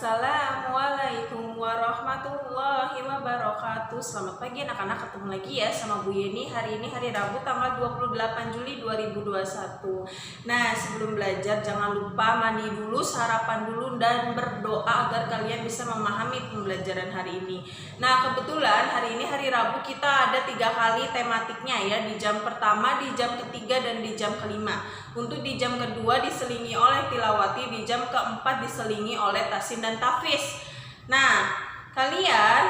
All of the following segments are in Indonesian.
Assalamualaikum warahmatullahi wabarakatuh. Selamat pagi anak-anak, ketemu lagi ya sama Bu Yeni. Hari ini hari Rabu tanggal 28 Juli 2021. Nah, sebelum belajar jangan lupa mandi dulu, sarapan dulu, dan berdoa agar kalian bisa memahami pembelajaran hari ini. Nah, kebetulan hari ini hari Rabu kita ada 3 kali tematiknya ya, di jam pertama, di jam ketiga, dan di jam kelima. Untuk di jam kedua diselingi oleh tilawati, di jam keempat diselingi oleh tasin dan tafis. Nah, kalian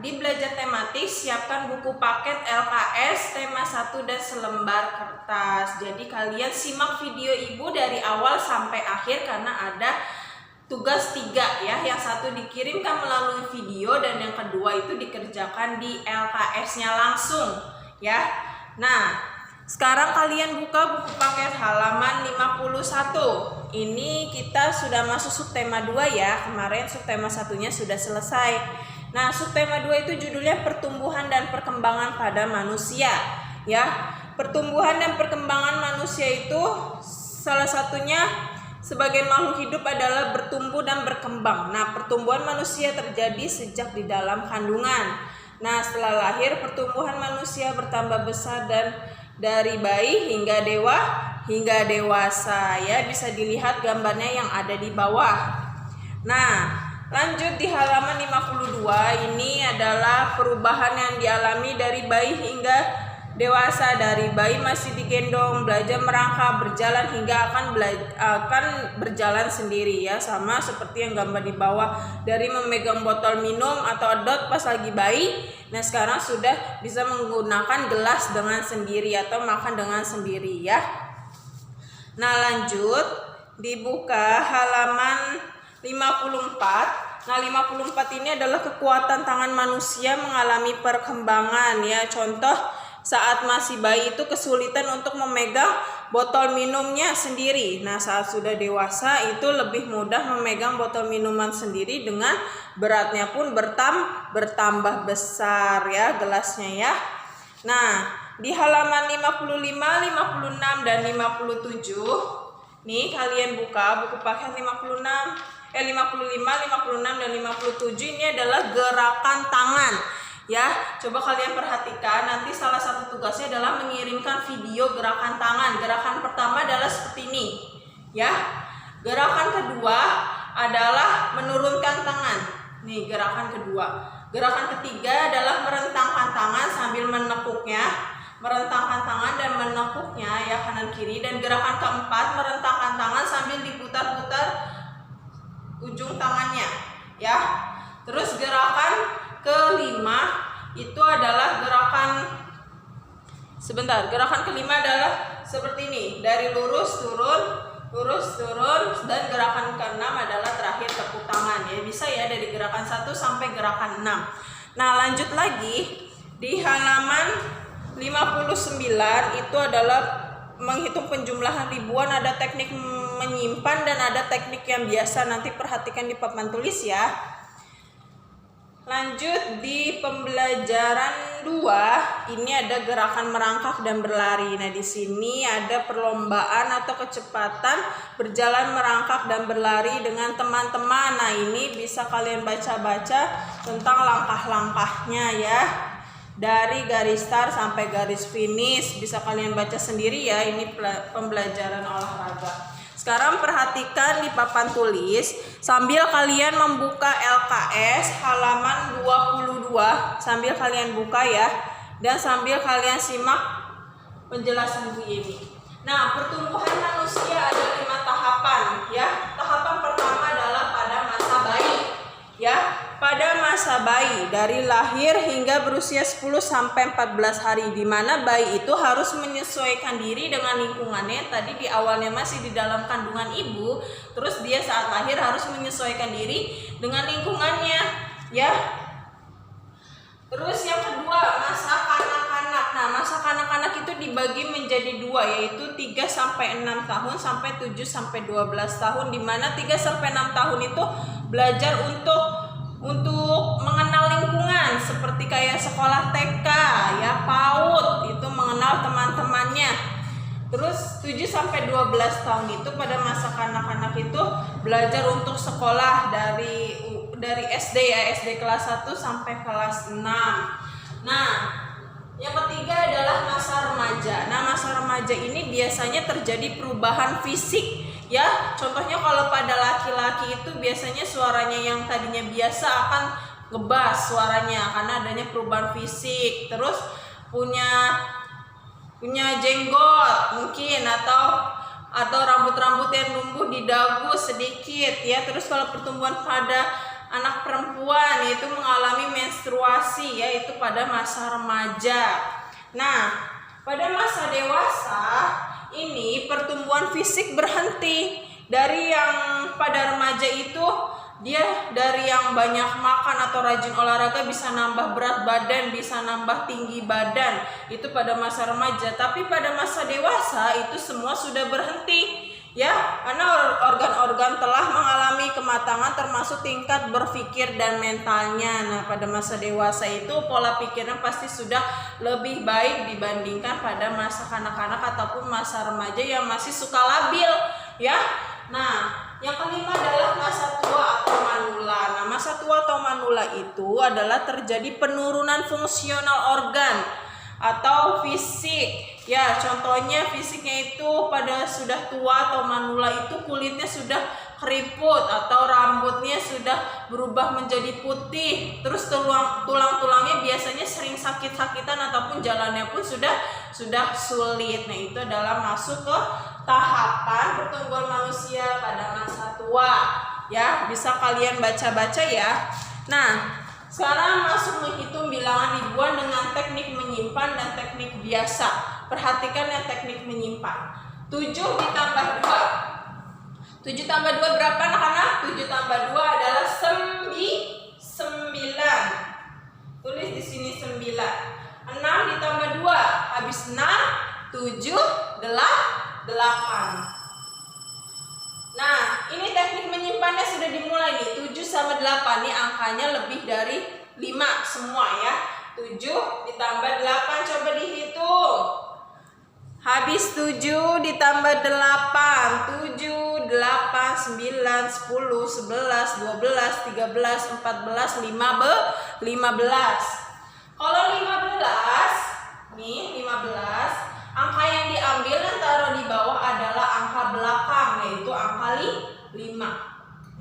di belajar tematik siapkan buku paket LKS tema 1 dan selembar kertas. Jadi kalian simak video ibu dari awal sampai akhir karena ada tugas 3 ya. Yang satu dikirimkan melalui video dan yang kedua itu dikerjakan di LKS-nya langsung ya. Nah, sekarang kalian buka buku paket halaman 51. Ini kita sudah masuk subtema 2 ya. Kemarin subtema 1-nya sudah selesai. Nah, subtema 2 itu judulnya pertumbuhan dan perkembangan pada manusia ya. Pertumbuhan dan perkembangan manusia itu salah satunya sebagai makhluk hidup adalah bertumbuh dan berkembang. Nah, pertumbuhan manusia terjadi sejak di dalam kandungan. Nah, setelah lahir pertumbuhan manusia bertambah besar dan dari bayi hingga dewasa ya, bisa dilihat gambarnya yang ada di bawah. Nah, lanjut di halaman 52, ini adalah perubahan yang dialami dari bayi hingga dewasa. Dari bayi masih digendong, belajar merangkak, berjalan hingga akan berjalan sendiri ya, sama seperti yang gambar di bawah. Dari memegang botol minum atau dot pas lagi bayi, nah sekarang sudah bisa menggunakan gelas dengan sendiri atau makan dengan sendiri ya. Nah, lanjut dibuka halaman 54. Nah, 54 ini adalah kekuatan tangan manusia mengalami perkembangan ya. Contoh, saat masih bayi itu kesulitan untuk memegang botol minumnya sendiri. Nah, saat sudah dewasa itu lebih mudah memegang botol minuman sendiri, dengan beratnya pun bertambah besar ya gelasnya ya. Nah, di halaman 55, 56, dan 57 nih kalian buka buku paket 55, 56, dan 57. Ini adalah gerakan tangan ya. Coba kalian perhatikan, nanti salah satu tugasnya adalah mengirimkan video gerakan tangan. Gerakan pertama adalah seperti ini ya. Gerakan kedua adalah menurunkan tangan. Nih gerakan kedua. Gerakan ketiga adalah merentangkan tangan sambil menekuknya. Merentangkan tangan dan menekuknya ya, kanan kiri. Dan gerakan keempat, merentangkan tangan sambil diputar-putar ujung tangannya ya. Terus gerakan kelima itu adalah gerakan kelima adalah seperti ini, dari lurus turun, dan gerakan keenam adalah terakhir tepuk tangan ya. Bisa ya dari gerakan 1 sampai gerakan 6. Nah, lanjut lagi di halaman 59 itu adalah menghitung penjumlahan ribuan. Ada teknik menyimpan dan ada teknik yang biasa. Nanti perhatikan di papan tulis ya. Lanjut di pembelajaran 2, ini ada gerakan merangkak dan berlari. Nah, di sini ada perlombaan atau kecepatan berjalan, merangkak, dan berlari dengan teman-teman. Nah, ini bisa kalian baca-baca tentang langkah-langkahnya ya. Dari garis start sampai garis finish bisa kalian baca sendiri ya. Ini pembelajaran olahraga. Sekarang perhatikan di papan tulis sambil kalian membuka LKS halaman 22, sambil kalian buka ya, dan sambil kalian simak penjelasan Bu Yeni. Nah, pertumbuhan manusia ada 5 tahapan ya. Tahapan pertama adalah pada masa bayi ya. Pada masa bayi dari lahir hingga berusia 10 sampai 14 hari, di mana bayi itu harus menyesuaikan diri dengan lingkungannya. Tadi di awalnya masih di dalam kandungan ibu, terus dia saat lahir harus menyesuaikan diri dengan lingkungannya ya. Terus yang kedua, masa kanak-kanak. Nah, masa kanak-kanak itu dibagi menjadi 2, yaitu 3 sampai 6 tahun sampai 7 sampai 12 tahun, di mana 3 sampai 6 tahun itu belajar untuk mengenal lingkungan, seperti kayak sekolah TK ya, PAUD itu mengenal teman-temannya. Terus 7 sampai 12 tahun itu pada masa kanak-kanak itu belajar untuk sekolah, dari dari SD ya, SD kelas 1 sampai kelas 6. Nah, yang ketiga adalah masa remaja. Nah, masa remaja ini biasanya terjadi perubahan fisik ya. Contohnya kalau pada laki-laki itu biasanya suaranya yang tadinya biasa akan ngebas suaranya karena adanya perubahan fisik. Terus punya jenggot mungkin atau rambut-rambut yang numbuh di dagu sedikit ya. Terus kalau pertumbuhan pada anak perempuan yaitu mengalami menstruasi yaitu pada masa remaja. Nah, pada masa dewasa ini pertumbuhan fisik berhenti. Dari yang pada remaja itu dia dari yang banyak makan atau rajin olahraga bisa nambah berat badan, bisa nambah tinggi badan, itu pada masa remaja. Tapi pada masa dewasa itu semua sudah berhenti ya, karena organ-organ telah mengalami kematangan termasuk tingkat berpikir dan mentalnya. Nah, pada masa dewasa itu pola pikirnya pasti sudah lebih baik dibandingkan pada masa kanak-kanak ataupun masa remaja yang masih suka labil ya. Nah, yang kelima adalah masa tua atau manula. Nah, masa tua atau manula itu adalah terjadi penurunan fungsional organ atau fisik. Ya, contohnya fisiknya itu pada sudah tua atau manula itu kulitnya sudah keriput atau rambutnya sudah berubah menjadi putih. Terus tulang-tulangnya biasanya sering sakit-sakitan ataupun jalannya pun sudah sulit. Nah, itu adalah masuk ke tahapan pertumbuhan manusia pada masa tua ya, bisa kalian baca-baca ya. Nah, sekarang masuk menghitung bilangan ribuan dengan teknik menyimpan dan teknik biasa. Perhatikan yang teknik menyimpan. 7 ditambah 2. 7 tambah 2 berapa anak-anak? 7 tambah 2 adalah 9. Tulis di sini 9. 6 ditambah 2 habis 6, 7, 8. Nah, ini teknik menyimpannya sudah dimulai nih. 7 sama 8 nih angkanya lebih dari 5 semua ya. 7 ditambah 8 coba dihitung. Habis 7 ditambah 8, 7, 8, 9, 10, 11, 12, 13, 14, 15. Kalau 15, nih 15, angka yang diambil dan taruh di bawah adalah angka belakang, yaitu angka 5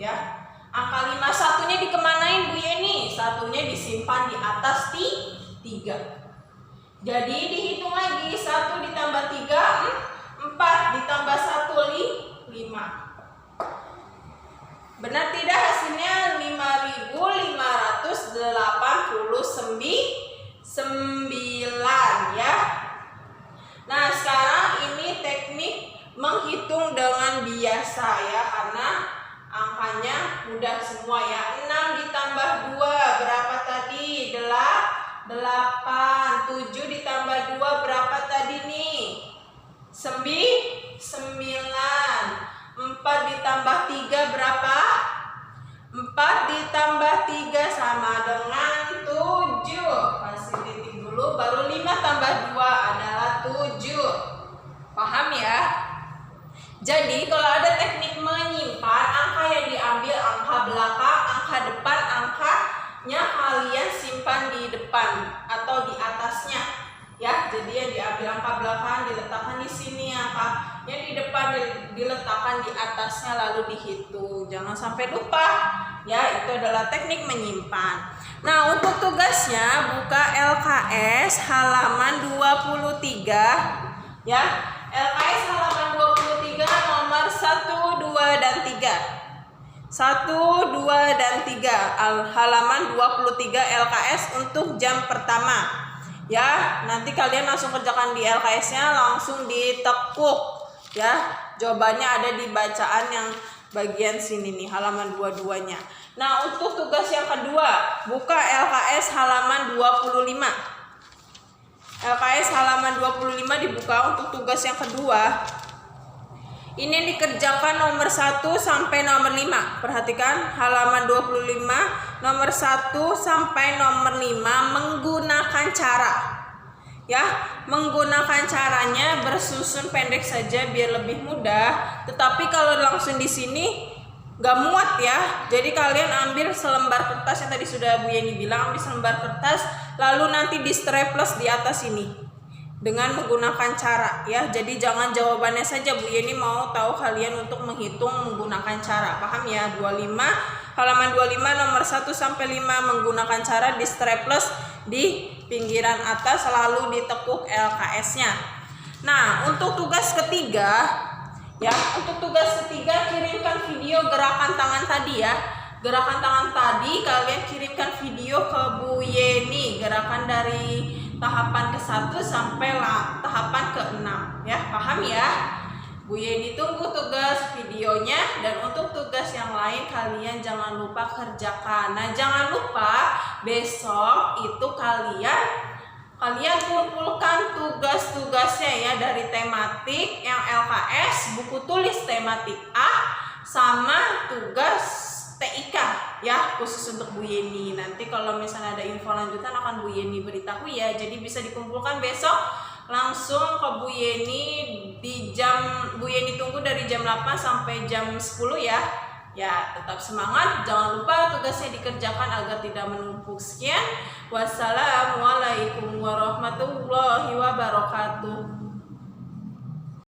ya. Angka 5 satunya dikemanain Bu Yeni? Satunya disimpan di atas 3. Jadi dihitung lagi, 1 ditambah 3, 4 ditambah 1, 5. Benar tidak hasilnya? 5.589 ya. Nah, sekarang ini teknik menghitung dengan biasa ya, karena angkanya mudah semua ya. 6 ditambah 2 berapa tadi? 8. 7 ditambah 2 berapa tadi nih? 9. 4 ditambah 3 berapa? 4 ditambah 3 sama dengan 7. Kasih titik dulu, baru 5 tambah 2 adalah 7. Paham ya? Jadi kalau ada teknik menyimpan, angka yang diambil angka belakang, angka depan, angkanya kalian simpan di depan atau di atasnya ya. Jadi yang diambil angka belakang diletakkan di sini, angka yang di depan diletakkan di atasnya lalu dihitung. Jangan sampai lupa ya, itu adalah teknik menyimpan. Nah, untuk tugasnya buka LKS halaman 23 ya. LKS halaman 23 nomor 1, 2, dan 3. 1, 2, dan 3. Halaman 23 LKS untuk jam pertama. Ya, nanti kalian langsung kerjakan di LKS-nya, langsung ditekuk. Ya, jawabannya ada di bacaan yang bagian sini nih, halaman 22-nya. Nah, untuk tugas yang kedua, buka LKS halaman 25. LKS halaman 25 dibuka untuk tugas yang kedua. Ini dikerjakan nomor 1 sampai nomor 5. Perhatikan halaman 25 nomor 1 sampai nomor 5 menggunakan cara. Ya, menggunakan caranya bersusun pendek saja biar lebih mudah. Tetapi kalau langsung di sini nggak muat ya. Jadi kalian ambil selembar kertas yang tadi sudah Bu Yeni bilang, ambil selembar kertas lalu nanti di staples di atas ini dengan menggunakan cara ya. Jadi jangan jawabannya saja, Bu Yeni mau tahu kalian untuk menghitung menggunakan cara. Paham ya? 25 halaman 25 nomor 1 sampai 5 menggunakan cara di staples di pinggiran atas lalu ditekuk LKS-nya. Nah, untuk tugas ketiga ya, untuk tugas ketiga kirimkan video gerakan tangan tadi ya. Gerakan tangan tadi kalian kirimkan video ke Bu Yeni, gerakan dari tahapan ke-1 sampai tahapan ke-6 ya. Paham ya? Bu Yeni tunggu tugas videonya, dan untuk tugas yang lain kalian jangan lupa kerjakan. Nah, jangan lupa besok itu kalian kumpulkan tugas-tugasnya ya, dari tematik yang LKS, buku tulis tematik A, sama tugas TIK ya, khusus untuk Bu Yeni. Nanti kalau misalnya ada info lanjutan akan Bu Yeni beritahu ya. Jadi bisa dikumpulkan besok langsung ke Bu Yeni Bu Yeni tunggu dari jam 8 sampai jam 10 ya. Ya, tetap semangat, jangan lupa tugasnya dikerjakan agar tidak menumpuk. Sekian, wassalamualaikum warahmatullahi wabarakatuh.